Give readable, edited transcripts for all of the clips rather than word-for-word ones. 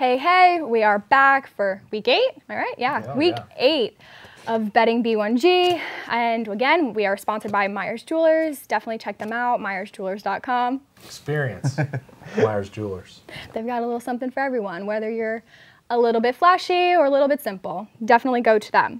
Hey, we are back for week 8. All right, yeah, week 8 of Betting B1G. And again, we are sponsored by Myers Jewelers. Definitely check them out, myersjewelers.com. Experience Myers Jewelers. They've got a little something for everyone, whether you're a little bit flashy or a little bit simple. Definitely go to them.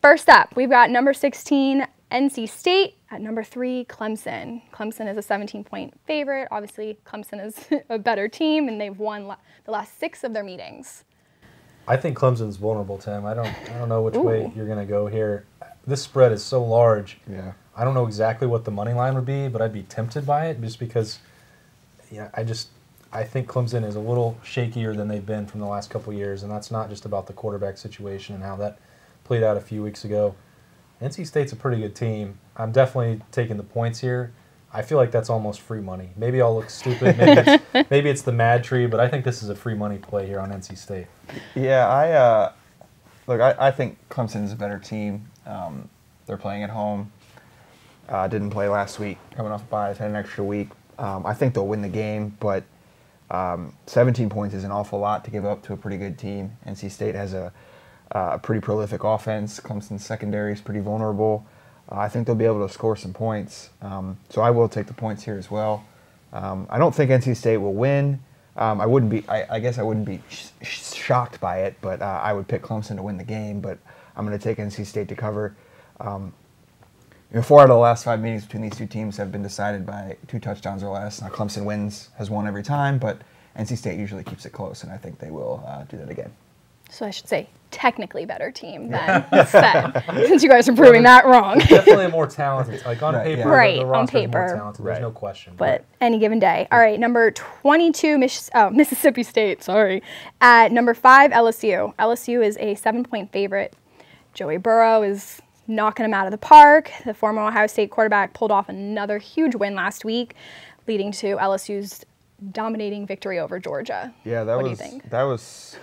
First up, we've got number 16, NC State. At number 3, Clemson. Clemson is a 17-point favorite. Obviously, Clemson is a better team, and they've won the last 6 of their meetings. I think Clemson's vulnerable, Tim. I don't know which way you're going to go here. This spread is so large. Yeah. I don't know exactly what the money line would be, but I'd be tempted by it just because I think Clemson is a little shakier than they've been from the last couple of years, and that's not just about the quarterback situation and how that played out a few weeks ago. NC State's a pretty good team. I'm definitely taking the points here. I feel like that's almost free money. Maybe I'll look stupid. Maybe it's the mad tree, but I think this is a free money play here on NC State. Yeah, I think Clemson is a better team. They're playing at home. Didn't play last week, coming off a bye. Had an extra week. I think they'll win the game, but 17 points is an awful lot to give up to a pretty good team. NC State has a pretty prolific offense. Clemson's secondary is pretty vulnerable. I think they'll be able to score some points. So I will take the points here as well. I don't think NC State will win. I guess I wouldn't be shocked by it, but I would pick Clemson to win the game. But I'm going to take NC State to cover. 4 out of the last 5 meetings between these two teams have been decided by 2 touchdowns or less. Now Clemson has won every time, but NC State usually keeps it close, and I think they will do that again. So I should say technically better team than said, since you guys are proving that wrong. Definitely a more talented, like on paper. Right, the on roster's paper. more talented, there's no question. But any given day. All right, number 22, Mississippi State, sorry. At number 5, LSU. LSU is a 7-point favorite. Joey Burrow is knocking them out of the park. The former Ohio State quarterback pulled off another huge win last week, leading to LSU's dominating victory over Georgia. Yeah, what do you think? That was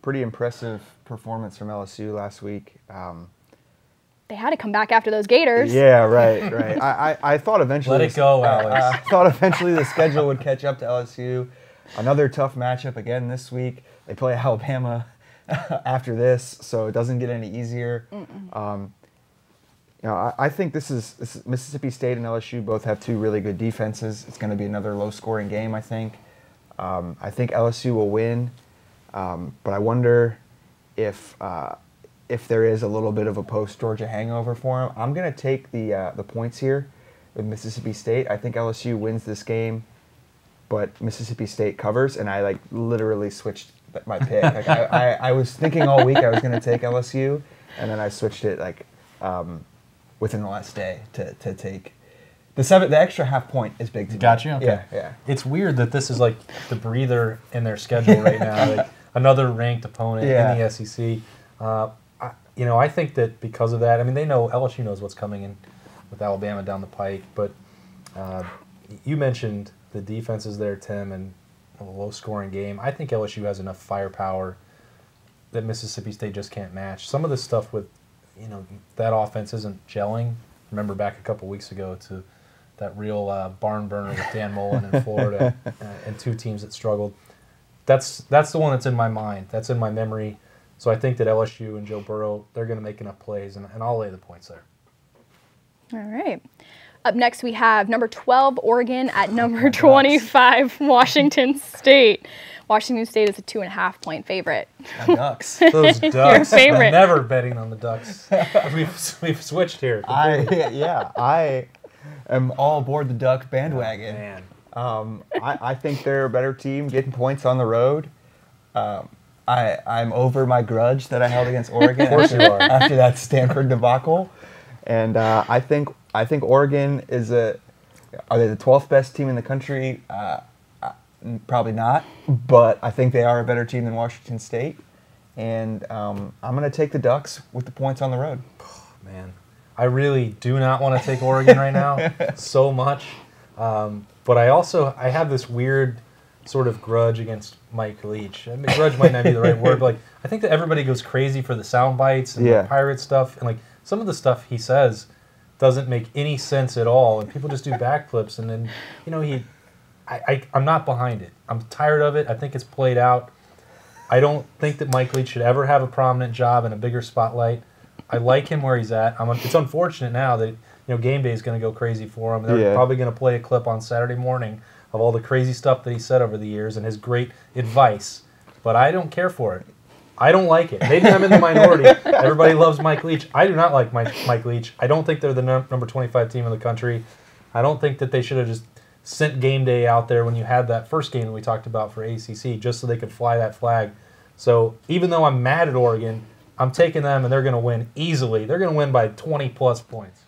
pretty impressive performance from LSU last week. They had to come back after those Gators. Yeah, right. I thought eventually. Let it go, Alex. I thought eventually the schedule would catch up to LSU. Another tough matchup again this week. They play Alabama after this, so it doesn't get any easier. I think this is Mississippi State and LSU both have 2 really good defenses. It's going to be another low-scoring game, I think. I think LSU will win, but I wonder if there is a little bit of a post-Georgia hangover for them. I'm going to take the points here with Mississippi State. I think LSU wins this game, but Mississippi State covers, and I literally switched my pick. I was thinking all week I was going to take LSU, and then I switched it within the last day to take the extra half point is big to me. Got you? Okay. Yeah. It's weird that this is like the breather in their schedule right now. Like another ranked opponent in the SEC. I think that because of that, I mean, LSU knows what's coming in with Alabama down the pike, but you mentioned the defenses there, Tim, and a low-scoring game. I think LSU has enough firepower that Mississippi State just can't match. Some of the stuff with that offense isn't gelling. Remember back a couple weeks ago to that real barn burner with Dan Mullen in Florida and 2 teams that struggled. That's the one that's in my mind. That's in my memory. So I think that LSU and Joe Burrow, they're going to make enough plays, and I'll lay the points there. All right. Up next, we have number 12, Oregon, at number 25, Washington State. Washington State is a 2.5-point favorite. My Ducks. Those Ducks. Your favorite. I'm never betting on the Ducks. We've switched here. I am all aboard the Duck bandwagon. Oh, man. I think they're a better team getting points on the road. I'm over my grudge that I held against Oregon after that Stanford debacle. And I think Oregon is are they the 12th best team in the country? Probably not, but I think they are a better team than Washington State. And I'm going to take the Ducks with the points on the road. Man, I really do not want to take Oregon right now so much. But I have this weird sort of grudge against Mike Leach. I mean, grudge might not be the right word, but I think that everybody goes crazy for the sound bites and the pirate stuff. And some of the stuff he says doesn't make any sense at all. And people just do backflips. And then, I'm not behind it. I'm tired of it. I think it's played out. I don't think that Mike Leach should ever have a prominent job in a bigger spotlight. I like him where he's at. It's unfortunate now that game day is going to go crazy for him. They're probably going to play a clip on Saturday morning of all the crazy stuff that he said over the years and his great advice. But I don't care for it. I don't like it. Maybe I'm in the minority. Everybody loves Mike Leach. I do not like Mike Leach. I don't think they're the number 25 team in the country. I don't think that they should have just sent game day out there when you had that first game that we talked about for ACC just so they could fly that flag. So even though I'm mad at Oregon, I'm taking them and they're going to win easily. They're going to win by 20-plus points.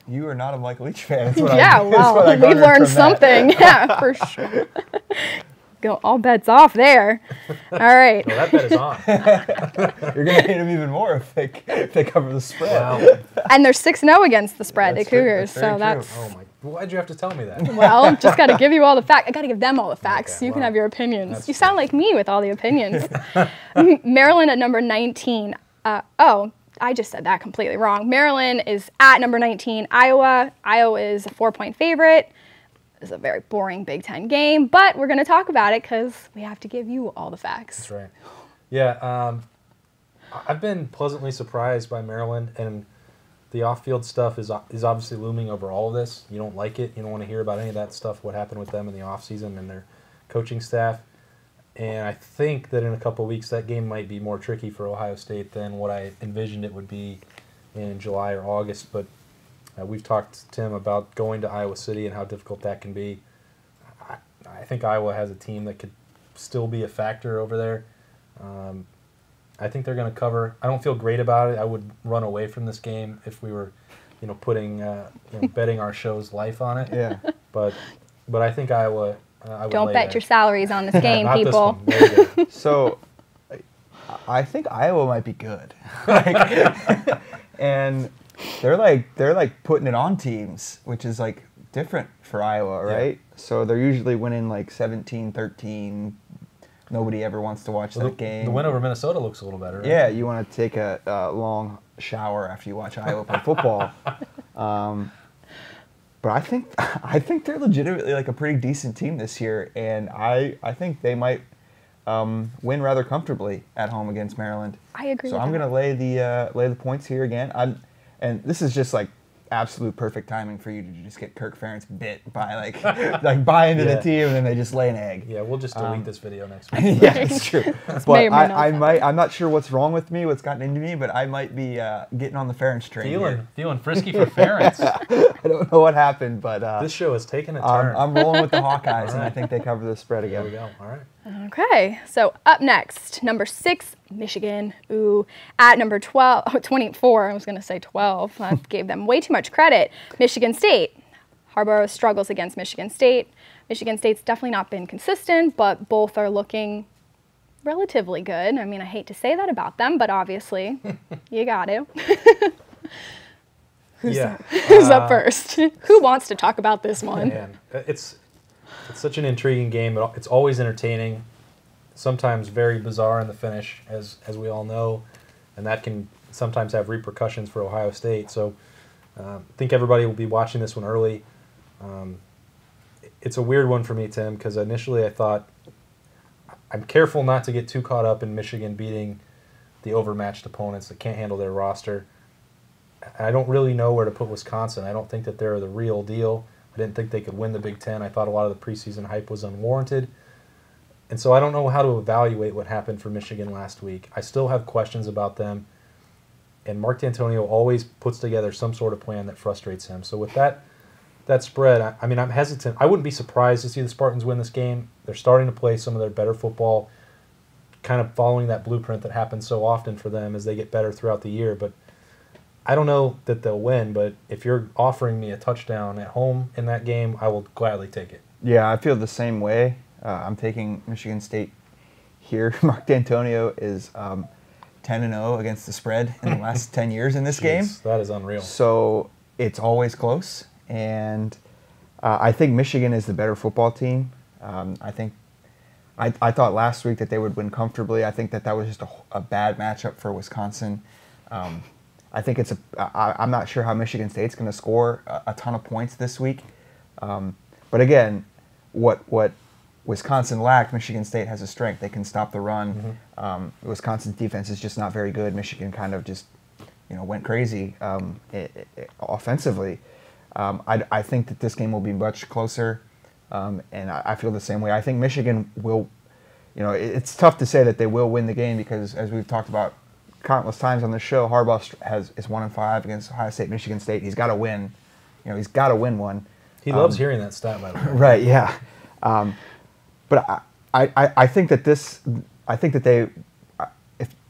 You are not a Mike Leach fan. That's what we've learned something. Yeah, for sure. Go all bets off there. All right. Well, that bet is on. You're going to hate them even more if they cover the spread. Wow. And they're 6-0 against the spread, the Cougars. That's Oh my! Why'd you have to tell me that? Well, just got to give you all the facts. I got to give them all the facts. Okay, You can have your opinions. That's You sound like me with all the opinions. Maryland at number 19. I just said that completely wrong. Maryland is at number 19. Iowa. Iowa is a 4-point favorite. It's a very boring Big Ten game, but we're going to talk about it because we have to give you all the facts. That's right. Yeah, I've been pleasantly surprised by Maryland, and the off-field stuff is obviously looming over all of this. You don't like it. You don't want to hear about any of that stuff, what happened with them in the offseason and their coaching staff. And I think that in a couple of weeks that game might be more tricky for Ohio State than what I envisioned it would be in July or August. But we've talked, Tim, about going to Iowa City and how difficult that can be. I think Iowa has a team that could still be a factor over there. I think they're going to cover. I don't feel great about it. I would run away from this game if we were, putting, betting our show's life on it. Yeah. But I think Iowa. Don't bet your salaries on this game, people. So, I think Iowa might be good, and they're like putting it on teams, which is like different for Iowa, right? Yeah. So they're usually winning like 17-13. Nobody ever wants to watch that game. The win over Minnesota looks a little better, right? Yeah, you want to take a long shower after you watch Iowa play football. But I think they're legitimately like a pretty decent team this year, and I think they might win rather comfortably at home against Maryland. I agree. So I'm going to lay the points here again. And this is just like absolute perfect timing for you to just get Kirk Ferentz bit by like buy into the team and then they just lay an egg. Yeah, we'll just delete this video next week. Yeah, it's true. But I'm not sure what's wrong with me, what's gotten into me, but I might be getting on the Ferentz train. Feeling frisky for Ferentz. I don't know what happened, but this show has taken a turn. I'm rolling with the Hawkeyes, and I think they cover the spread again. There we go. All right. Okay, so up next, number 6, Michigan. Ooh, at number 24, I was going to say 12. I gave them way too much credit. Michigan State. Harbaugh struggles against Michigan State. Michigan State's definitely not been consistent, but both are looking relatively good. I mean, I hate to say that about them, but obviously, you got to. Who's up first? Who wants to talk about this one? Man, it's such an intriguing game. It's always entertaining, sometimes very bizarre in the finish, as we all know, and that can sometimes have repercussions for Ohio State. So I think everybody will be watching this one early. It's a weird one for me, Tim, because initially I thought I'm careful not to get too caught up in Michigan beating the overmatched opponents that can't handle their roster. I don't really know where to put Wisconsin. I don't think that they're the real deal. I didn't think they could win the Big Ten. I thought a lot of the preseason hype was unwarranted. And so I don't know how to evaluate what happened for Michigan last week. I still have questions about them. And Mark D'Antonio always puts together some sort of plan that frustrates him. So with that spread, I mean, I'm hesitant. I wouldn't be surprised to see the Spartans win this game. They're starting to play some of their better football, kind of following that blueprint that happens so often for them as they get better throughout the year. But I don't know that they'll win, but if you're offering me a touchdown at home in that game, I will gladly take it. Yeah, I feel the same way. I'm taking Michigan State here. Mark D'Antonio is 10-0 against the spread in the last 10 years in this game. That is unreal. So it's always close, and I think Michigan is the better football team. I thought last week that they would win comfortably. I think that was just a bad matchup for Wisconsin. I think I'm not sure how Michigan State's going to score a ton of points this week. But again, what Wisconsin lacked, Michigan State has a strength. They can stop the run. Wisconsin's defense is just not very good. Michigan kind of just, went crazy offensively. I think that this game will be much closer, and I feel the same way. I think Michigan will, it's tough to say that they will win the game because, as we've talked about countless times on the show, Harbaugh is 1-5 against Ohio State, Michigan State. He's got to win. He's got to win one. He loves hearing that stat, by the way. Right, yeah. But I think that they,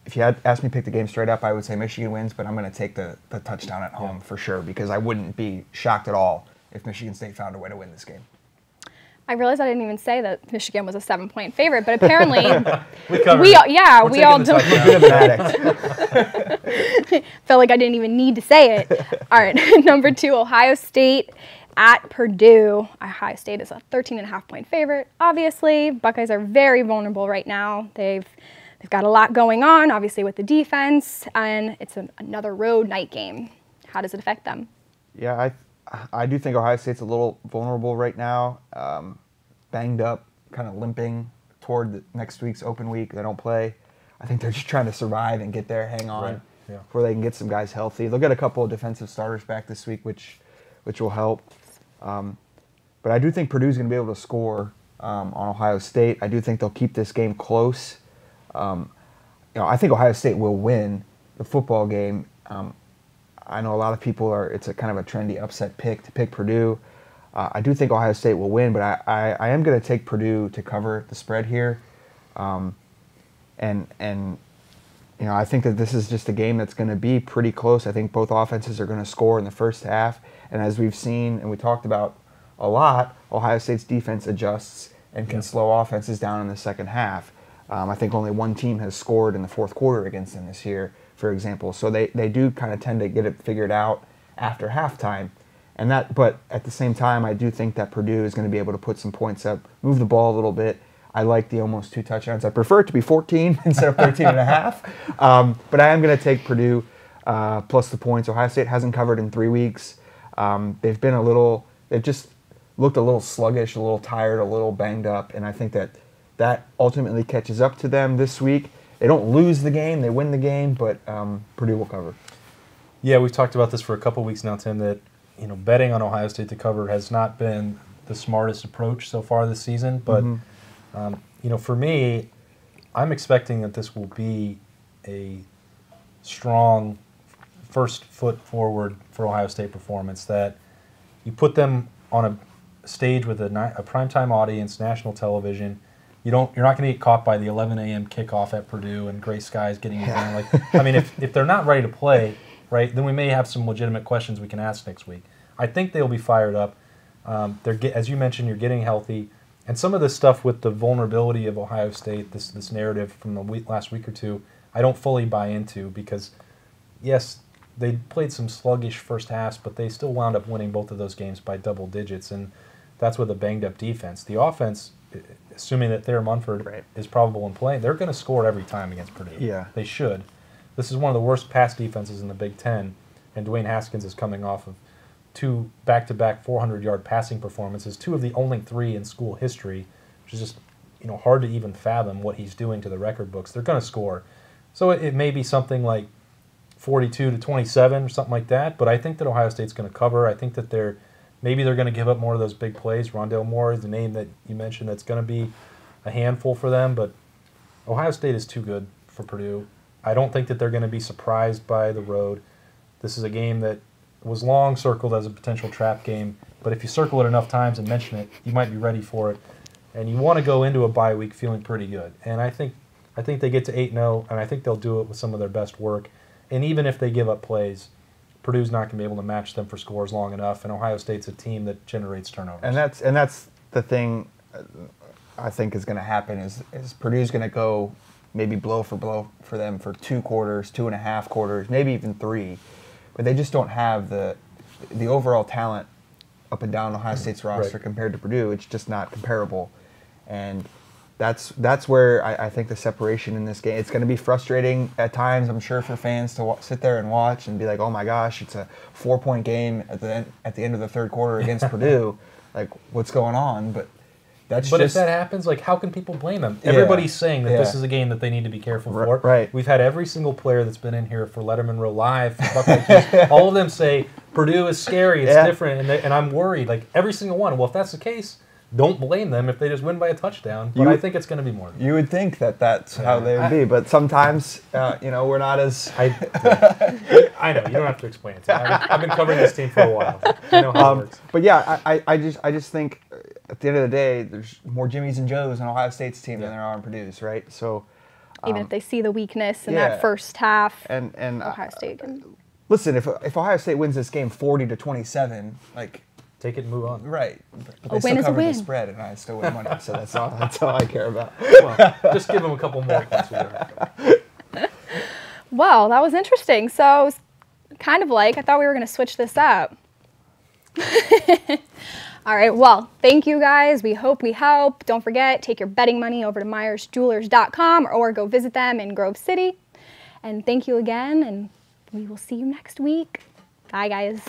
if you had asked me to pick the game straight up, I would say Michigan wins, but I'm going to take the touchdown at home for sure because I wouldn't be shocked at all if Michigan State found a way to win this game. I realized I didn't even say that Michigan was a 7-point favorite, but apparently we all do. Felt like I didn't even need to say it. All right, number 2, Ohio State at Purdue. Ohio State is a 13.5-point favorite. Obviously, Buckeyes are very vulnerable right now. They've got a lot going on, obviously with the defense, and it's another road night game. How does it affect them? Yeah, I do think Ohio State's a little vulnerable right now. Banged up, kind of limping toward the next week's open week. They don't play. I think they're just trying to survive and get there, hang on, before they can get some guys healthy. They'll get a couple of defensive starters back this week, which will help. But I do think Purdue's going to be able to score on Ohio State. I do think they'll keep this game close. I think Ohio State will win the football game. I know a lot of people it's a kind of a trendy upset pick to pick Purdue. I do think Ohio State will win, but I am going to take Purdue to cover the spread here. And I think that this is just a game that's going to be pretty close. I think both offenses are going to score in the first half. And as we've seen and we talked about a lot, Ohio State's defense adjusts and can slow offenses down in the second half. I think only one team has scored in the fourth quarter against them this year, for example. So they do kind of tend to get it figured out after halftime. But at the same time, I do think that Purdue is going to be able to put some points up, move the ball a little bit. I like the almost 2 touchdowns. I prefer it to be 14 instead of 13.5. But I am going to take Purdue plus the points. Ohio State hasn't covered in 3 weeks. They've just looked a little sluggish, a little tired, a little banged up, and I think that ultimately catches up to them this week. They don't lose the game, they win the game, but Purdue will cover. Yeah, we've talked about this for a couple weeks now, Tim, that betting on Ohio State to cover has not been the smartest approach so far this season, but for me, I'm expecting that this will be a strong first foot forward for Ohio State performance, that you put them on a stage with a primetime audience, national television. You're not going to get caught by the 11 a.m. kickoff at Purdue and gray skies getting you down. If they're not ready to play, right, then we may have some legitimate questions we can ask next week. I think they'll be fired up. As you mentioned, you're getting healthy. And some of this stuff with the vulnerability of Ohio State, this narrative from the last week or two, I don't fully buy into because, yes, they played some sluggish first halves, but they still wound up winning both of those games by double digits, and that's with a banged-up defense. The offense, assuming that Thayer Munford is probable in play, they're going to score every time against Purdue. Yeah. They should. This is one of the worst pass defenses in the Big Ten, and Dwayne Haskins is coming off of 2 back-to-back 400-yard passing performances, 2 of the only 3 in school history, which is just hard to even fathom what he's doing to the record books. They're going to score. So it may be something like 42-27 or something like that, but I think that Ohio State's going to cover. I think that maybe they're going to give up more of those big plays. Rondale Moore is the name that you mentioned that's going to be a handful for them, but Ohio State is too good for Purdue. I don't think that they're going to be surprised by the road. This is a game that was long circled as a potential trap game, but if you circle it enough times and mention it, you might be ready for it. And you want to go into a bye week feeling pretty good. And I think they get to 8-0, and I think they'll do it with some of their best work. And even if they give up plays, Purdue's not going to be able to match them for scores long enough, and Ohio State's a team that generates turnovers. And that's the thing I think is going to happen is Purdue's going to go maybe blow for blow for them for 2 quarters, 2.5 quarters, maybe even 3. But they just don't have the overall talent up and down Ohio State's roster compared to Purdue. It's just not comparable. And that's where I think the separation in this game, it's going to be frustrating at times, I'm sure, for fans to sit there and watch and be like, oh my gosh, it's a 4-point game at the end of the third quarter against Purdue. Like, what's going on? But That's but just, if that happens, like, how can people blame them? Everybody's saying that this is a game that they need to be careful for. Right. We've had every single player that's been in here for Lettermen Row Live, all of them say Purdue is scary, it's different, and I'm worried. Like, every single one. Well, if that's the case, don't blame them if they just win by a touchdown. But I think it's going to be more. You would think that that's how they would be, but sometimes, we're not as... I know, you don't have to explain it to me. I've been covering this team for a while. I know how it works. But yeah, I just think at the end of the day, there's more Jimmies and Joes on Ohio State's team than there are on Purdue's, right? So even if they see the weakness in that first half, and Ohio State. Listen, if Ohio State wins this game 40-27, like... Take it and move on. Right. But A win is a win. The spread, and I still win money, so that's all I care about. Well, just give them a couple more points. Well, that was interesting. So, it's kind of like, I thought we were going to switch this up. All right, well, thank you guys. We hope we help. Don't forget, take your betting money over to MyersJewelers.com or go visit them in Grove City. And thank you again, and we will see you next week. Bye, guys.